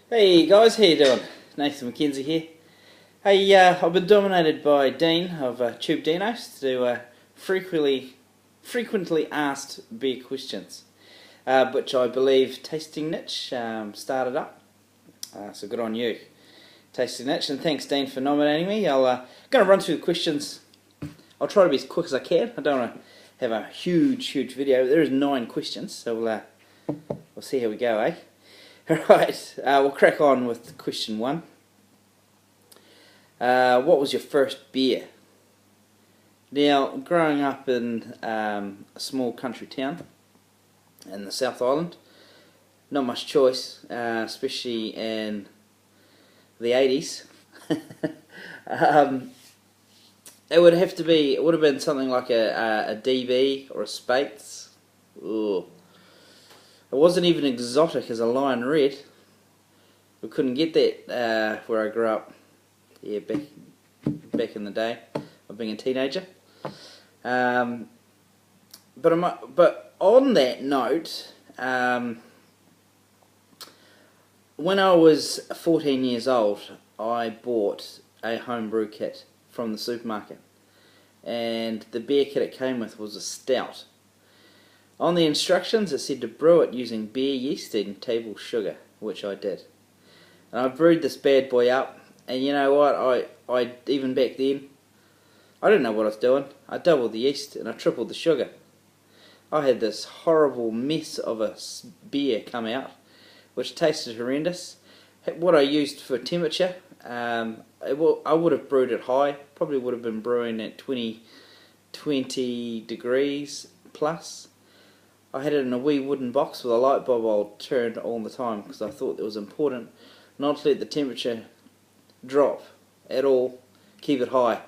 Hey guys, how you doing? Nathan McKenzie here. Hey, I've been dominated by Dean of Tubedinoz to do frequently asked beer questions, which I believe Tasting Niche started up. So good on you, Tasting Niche, and thanks Dean for nominating me. I'm going to run through the questions. I'll try to be as quick as I can. I don't want to have a huge video. There is 9 questions, so we'll see how we go, eh? Right, we'll crack on with question 1. What was your first beer? Now, growing up in a small country town in the South Island, not much choice, especially in the 80s. It would have been something like a DB or a Spates. Ooh. It wasn't even exotic as a Lion Red. We couldn't get that where I grew up. Yeah, back in the day of being a teenager. But on that note, when I was 14 years old, I bought a homebrew kit from the supermarket, and the beer kit it came with was a stout. On the instructions it said to brew it using beer yeast and table sugar, which I did. And I brewed this bad boy up, and you know what, I even back then, I didn't know what I was doing. I doubled the yeast and I tripled the sugar. I had this horrible mess of a beer come out, which tasted horrendous. What I used for temperature, I would have brewed it high, probably would have been brewing at 20 degrees plus. I had it in a wee wooden box with a light bulb I turned all the time because I thought it was important not to let the temperature drop at all, keep it high.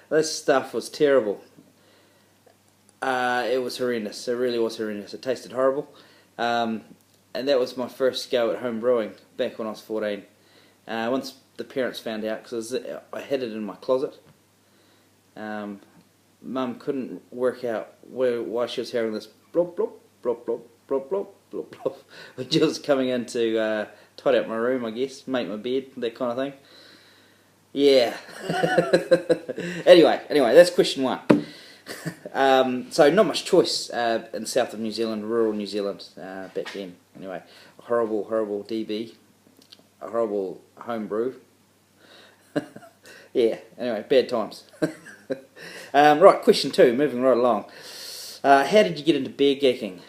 This stuff was terrible. It was horrendous, it really was horrendous. It tasted horrible, and that was my first go at home brewing back when I was 14. Once the parents found out, because I had it in my closet. Mum couldn't work out why she was hearing this blop blop blop blop blop blop blop blop when she was coming in to tidy up my room, I guess, make my bed, that kind of thing. Yeah. Anyway, that's question 1. So not much choice in south of New Zealand, rural New Zealand back then. Anyway, a horrible DB, a horrible homebrew. Yeah. Anyway, bad times. Right, question 2, moving right along. How did you get into beer geeking?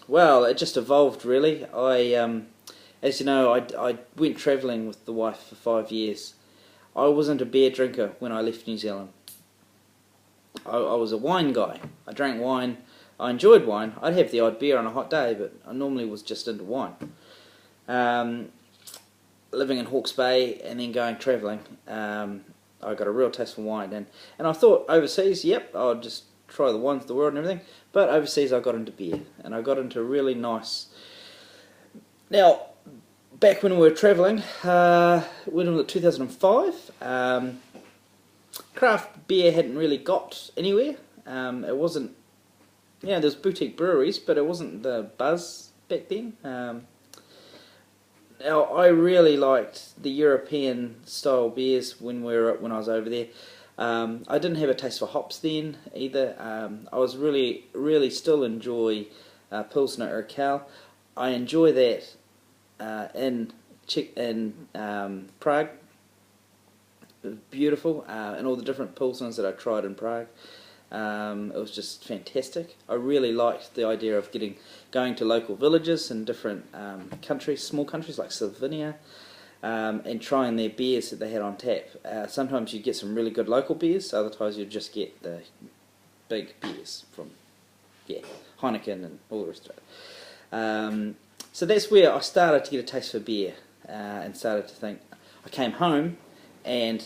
Well, it just evolved really. As you know, I went travelling with the wife for 5 years. I wasn't a beer drinker when I left New Zealand. I was a wine guy. I drank wine. I enjoyed wine. I'd have the odd beer on a hot day, but I normally was just into wine. Living in Hawke's Bay and then going travelling, I got a real taste for wine, and I thought overseas, yep, I'll just try the wines of the world and everything, but overseas I got into beer, and I got into really nice. Now, back when we were travelling, when was it, 2005, craft beer hadn't really got anywhere. It wasn't, yeah, there's boutique breweries, but it wasn't the buzz back then. Now, I really liked the European style beers when I was over there. I didn't have a taste for hops then either. I was really still enjoy Pilsner Urquell. I enjoy that in Prague. It was beautiful, and all the different Pilsners that I tried in Prague. It was just fantastic. I really liked the idea of going to local villages in different countries, small countries like Slovenia, and trying their beers that they had on tap. Sometimes you'd get some really good local beers, other times you'd just get the big beers from Heineken and all the rest of it. So that's where I started to get a taste for beer, and started to think. I came home and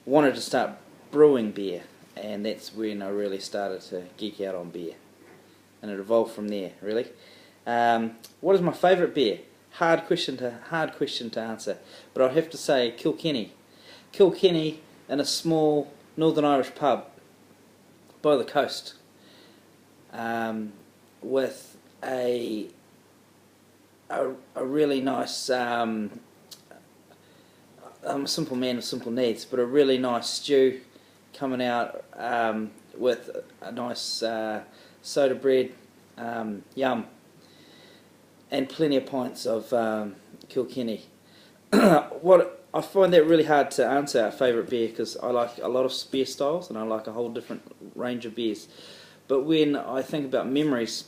wanted to start brewing beer. And that's when I really started to geek out on beer, and it evolved from there. Really, what is my favourite beer? Hard question to answer, but I'd have to say Kilkenny in a small Northern Irish pub by the coast, with a a really nice. I'm a simple man with simple needs, but a really nice stew coming out with a nice soda bread, yum, and plenty of pints of Kilkenny. What I find that really hard to answer our favourite beer, because I like a lot of beer styles and I like a whole different range of beers. But when I think about memories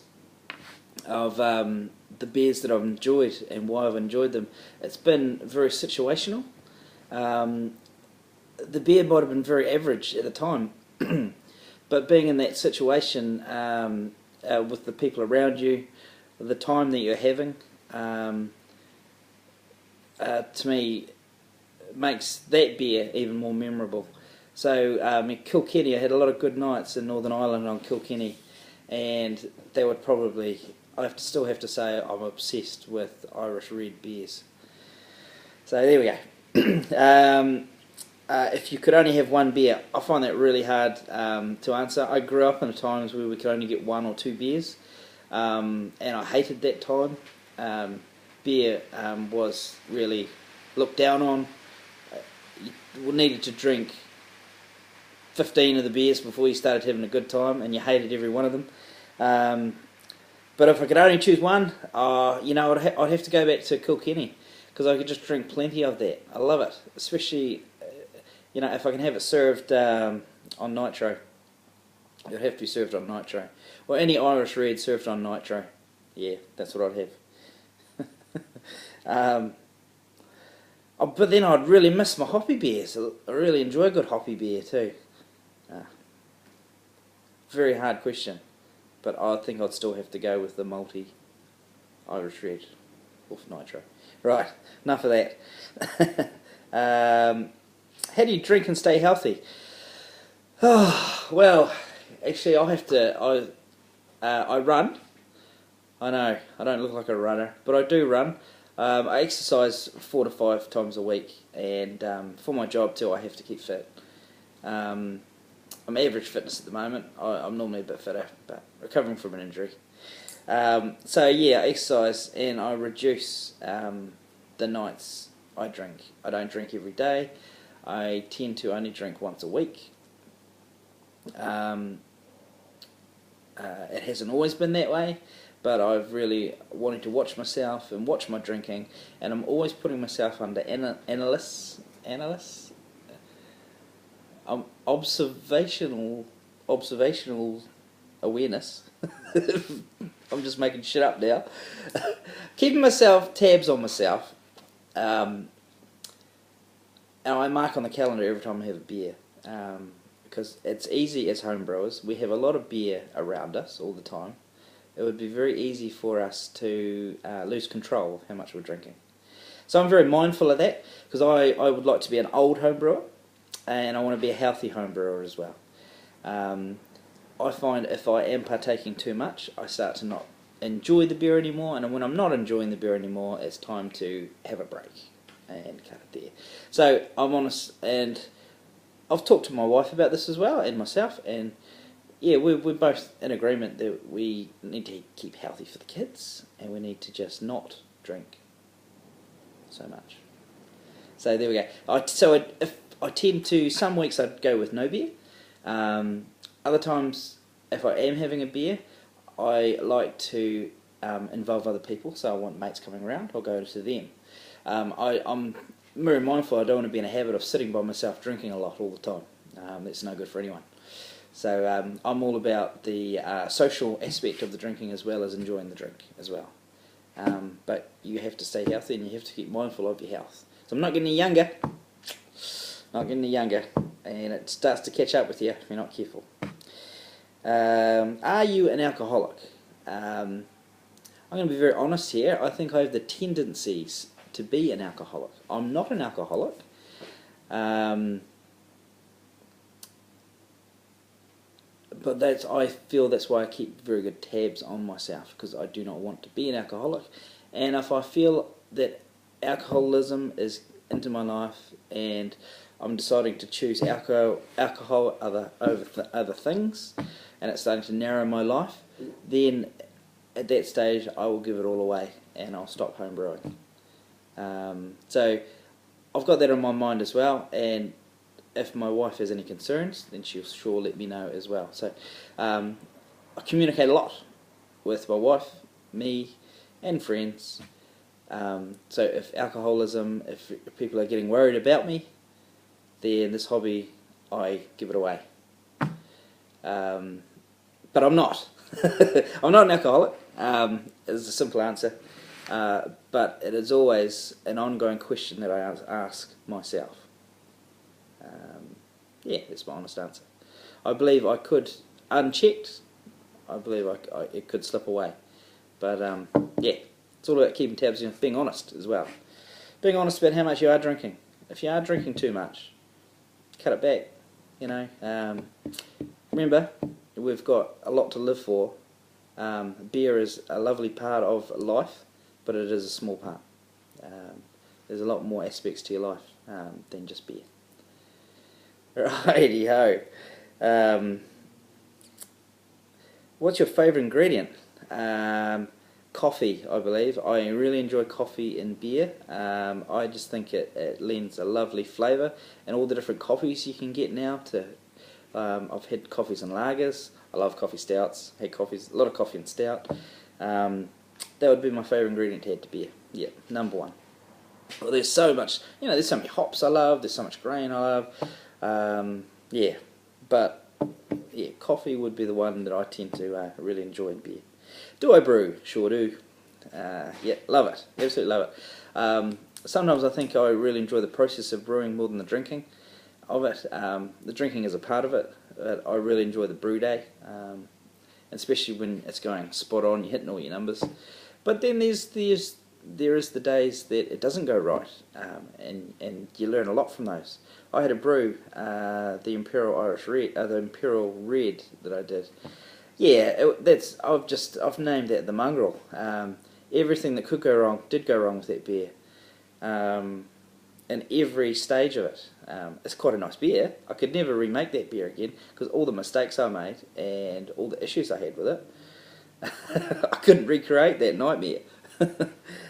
of the beers that I've enjoyed and why I've enjoyed them, it's been very situational. The beer might have been very average at the time, but being in that situation with the people around you, the time that you're having, to me, makes that beer even more memorable. So in Kilkenny, I had a lot of good nights in Northern Ireland on Kilkenny, and they would probably, still have to say I'm obsessed with Irish red beers. So there we go. If you could only have one beer, I find that really hard to answer. I grew up in times where we could only get 1 or 2 beers, and I hated that time. Beer was really looked down on. You needed to drink 15 of the beers before you started having a good time, and you hated every one of them. But if I could only choose one, I'd have to go back to Kilkenny, because I could just drink plenty of that. I love it, especially if I can have it served on nitro. It would have to be served on nitro, or any Irish red served on nitro. Yeah, that's what I'd have. But then I'd really miss my hoppy beers. I really enjoy a good hoppy beer too. Very hard question, but I think I'd still have to go with the malty Irish red with nitro. Right, enough of that. How do you drink and stay healthy? Oh, well, actually I have to. I run. I know I don't look like a runner, but I do run. I exercise 4 to 5 times a week, and for my job too, I have to keep fit. I'm average fitness at the moment. I'm normally a bit fitter, but recovering from an injury. So yeah, I exercise, and I reduce the nights I drink. I don't drink every day. I tend to only drink once a week. It hasn't always been that way, but I've really wanted to watch myself and watch my drinking, and I'm always putting myself under observational awareness. I'm just making shit up now. Keeping tabs on myself, and I mark on the calendar every time I have a beer, because it's easy as home brewers. We have a lot of beer around us all the time. It would be very easy for us to lose control of how much we're drinking. So I'm very mindful of that, because I would like to be an old home brewer, and I want to be a healthy home brewer as well. I find if I am partaking too much, I start to not enjoy the beer anymore, and when I'm not enjoying the beer anymore, it's time to have a break and cut it there. So I'm honest, and I've talked to my wife about this as well, and myself, and yeah, we're both in agreement that we need to keep healthy for the kids, and we need to just not drink so much. So there we go. If I tend to, some weeks I'd go with no beer. Other times, if I am having a beer, I like to involve other people. So I want mates coming around, I'll go to them. I'm very mindful. I don't want to be in a habit of sitting by myself drinking a lot all the time. That's no good for anyone. So I'm all about the social aspect of the drinking as well as enjoying the drink as well. But you have to stay healthy, and you have to keep mindful of your health. So I'm not getting any younger. And it starts to catch up with you if you're not careful. Are you an alcoholic? I'm going to be very honest here. I think I have the tendencies to be an alcoholic. I'm not an alcoholic. But I feel that's why I keep very good tabs on myself, because I do not want to be an alcoholic. And if I feel that alcoholism is into my life, and I'm deciding to choose alcohol over other things, and it's starting to narrow my life, then at that stage I will give it all away and I'll stop home brewing. So I've got that in my mind as well, and if my wife has any concerns, then she'll sure let me know as well. So I communicate a lot with my wife, me, and friends. So if alcoholism, if people are getting worried about me, then this hobby, I give it away. But I'm not. I'm not an alcoholic, is a simple answer. But it is always an ongoing question that I ask myself. Yeah, that's my honest answer. I believe I could, unchecked, I believe it could slip away. But yeah, it's all about keeping tabs and being honest as well. Being honest about how much you are drinking. If you are drinking too much, cut it back. You know, remember, we've got a lot to live for. Beer is a lovely part of life, but it is a small part. There's a lot more aspects to your life than just beer. Righty ho. What's your favourite ingredient? Coffee, I believe. I really enjoy coffee in beer. I just think it lends a lovely flavour, and all the different coffees you can get now. I've had coffees and lagers. I love coffee stouts. Had coffees, a lot of coffee and stout. That would be my favourite ingredient to add to beer. Yeah, number one. Well, there's so much, there's so many hops I love. There's so much grain I love. Yeah, but yeah, coffee would be the one that I tend to really enjoy in beer. Do I brew? Sure do. Yeah, love it. Absolutely love it. Sometimes I think I really enjoy the process of brewing more than the drinking of it. The drinking is a part of it, but I really enjoy the brew day, especially when it's going spot on, you're hitting all your numbers. But then there is the days that it doesn't go right, and you learn a lot from those. I had a brew, the Imperial Irish Red, the Imperial Red that I did. Yeah, I've named that the mongrel. Everything that could go wrong did go wrong with that beer, in every stage of it. It's quite a nice beer. I could never remake that beer again because all the mistakes I made and all the issues I had with it, I couldn't recreate that nightmare. But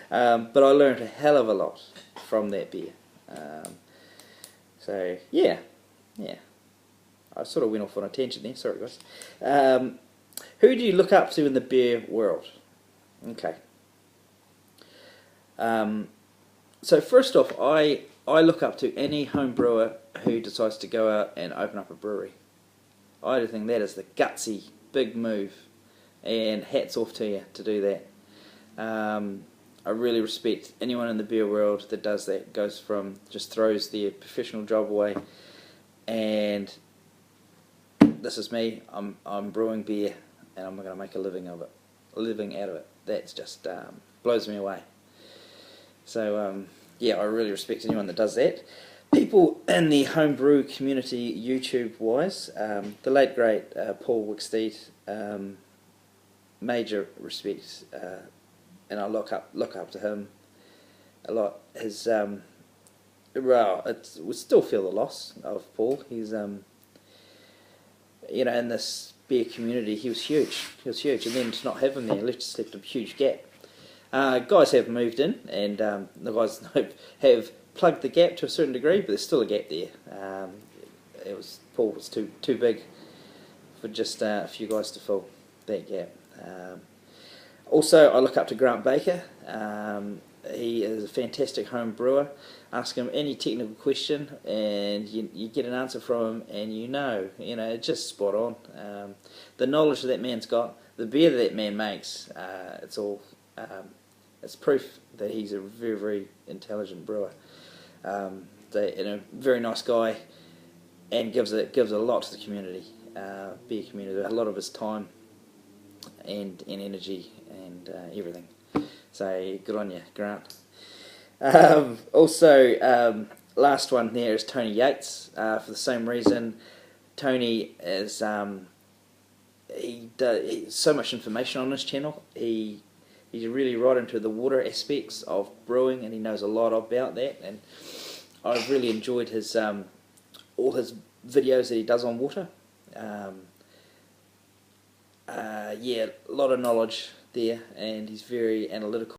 I learned a hell of a lot from that beer. So yeah. I sort of went off on a tangent there. Sorry, guys. Who do you look up to in the beer world? Okay. So first off, I look up to any home brewer who decides to go out and open up a brewery. I think that is the gutsy, big move, and hats off to you to do that. I really respect anyone in the beer world that does that, just throws their professional job away, and this is me, I'm brewing beer, and I'm going to make a living out of it. That's just blows me away. So yeah, I really respect anyone that does that. People in the homebrew community, YouTube-wise, the late great Paul Wicksteed, major respect, and I look up to him a lot. His we still feel the loss of Paul. He's in this beer community, he was huge. And then to not have him there left a huge gap. Guys have moved in, and the guys have plugged the gap to a certain degree, but there's still a gap there. Paul was too big for just a few guys to fill that gap. Also, I look up to Grant Baker. He is a fantastic home brewer. Ask him any technical question, and you get an answer from him, and it's just spot on. The knowledge that man's got, the beer that man makes, it's proof that he's a very, very intelligent brewer. Very nice guy, and gives a lot to the community, beer community, a lot of his time and energy and everything. So good on you, Grant. Also, last one there is Tony Yates. For the same reason, Tony is he does so much information on his channel. He's really right into the water aspects of brewing, and he knows a lot about that. And I've really enjoyed his all his videos that he does on water. Yeah, a lot of knowledge there, and he's very analytical